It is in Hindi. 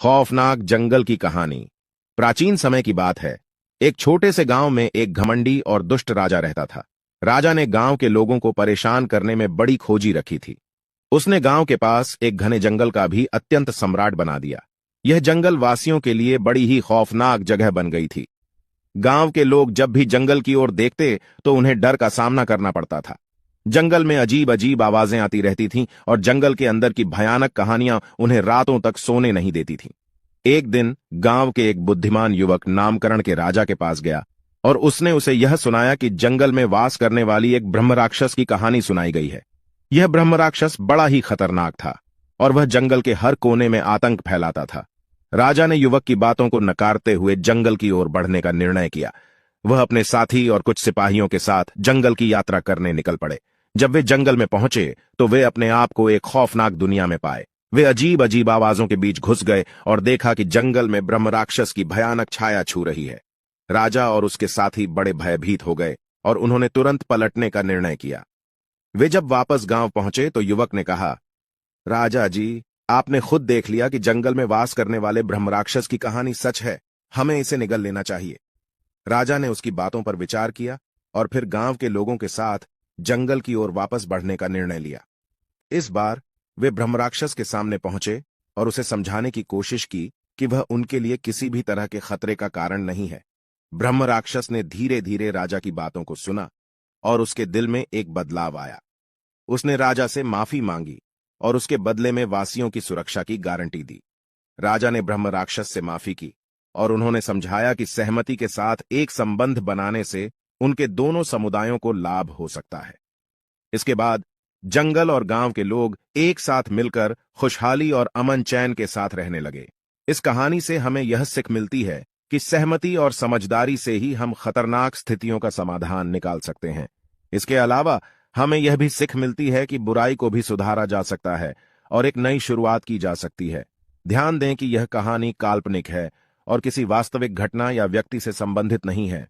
खौफनाक जंगल की कहानी। प्राचीन समय की बात है। एक छोटे से गांव में एक घमंडी और दुष्ट राजा रहता था। राजा ने गांव के लोगों को परेशान करने में बड़ी खोजी रखी थी। उसने गांव के पास एक घने जंगल का भी अत्यंत सम्राट बना दिया। यह जंगल वासियों के लिए बड़ी ही खौफनाक जगह बन गई थी। गांव के लोग जब भी जंगल की ओर देखते तो उन्हें डर का सामना करना पड़ता था। जंगल में अजीब अजीब आवाजें आती रहती थीं और जंगल के अंदर की भयानक कहानियां उन्हें रातों तक सोने नहीं देती थीं। एक दिन गांव के एक बुद्धिमान युवक नामकरण के राजा के पास गया और उसने उसे यह सुनाया कि जंगल में वास करने वाली एक ब्रह्म राक्षस की कहानी सुनाई गई है। यह ब्रह्म राक्षस बड़ा ही खतरनाक था और वह जंगल के हर कोने में आतंक फैलाता था। राजा ने युवक की बातों को नकारते हुए जंगल की ओर बढ़ने का निर्णय किया। वह अपने साथी और कुछ सिपाहियों के साथ जंगल की यात्रा करने निकल पड़े। जब वे जंगल में पहुंचे तो वे अपने आप को एक खौफनाक दुनिया में पाए। वे अजीब अजीब आवाजों के बीच घुस गए और देखा कि जंगल में ब्रह्म राक्षस की भयानक छाया छू रही है। राजा और उसके साथी बड़े भयभीत हो गए और उन्होंने तुरंत पलटने का निर्णय किया। वे जब वापस गांव पहुंचे तो युवक ने कहा, राजा जी, आपने खुद देख लिया कि जंगल में वास करने वाले ब्रह्म राक्षस की कहानी सच है। हमें इसे निगल लेना चाहिए। राजा ने उसकी बातों पर विचार किया और फिर गांव के लोगों के साथ जंगल की ओर वापस बढ़ने का निर्णय लिया। इस बार वे ब्रह्मराक्षस के सामने पहुंचे और उसे समझाने की कोशिश की कि वह उनके लिए किसी भी तरह के खतरे का कारण नहीं है। ब्रह्मराक्षस ने धीरे धीरे राजा की बातों को सुना और उसके दिल में एक बदलाव आया। उसने राजा से माफी मांगी और उसके बदले में वासियों की सुरक्षा की गारंटी दी। राजा ने ब्रह्मराक्षस से माफी की और उन्होंने समझाया कि सहमति के साथ एक संबंध बनाने से उनके दोनों समुदायों को लाभ हो सकता है। इसके बाद जंगल और गांव के लोग एक साथ मिलकर खुशहाली और अमन चैन के साथ रहने लगे। इस कहानी से हमें यह सीख मिलती है कि सहमति और समझदारी से ही हम खतरनाक स्थितियों का समाधान निकाल सकते हैं। इसके अलावा हमें यह भी सीख मिलती है कि बुराई को भी सुधारा जा सकता है और एक नई शुरुआत की जा सकती है। ध्यान दें कि यह कहानी काल्पनिक है और किसी वास्तविक घटना या व्यक्ति से संबंधित नहीं है।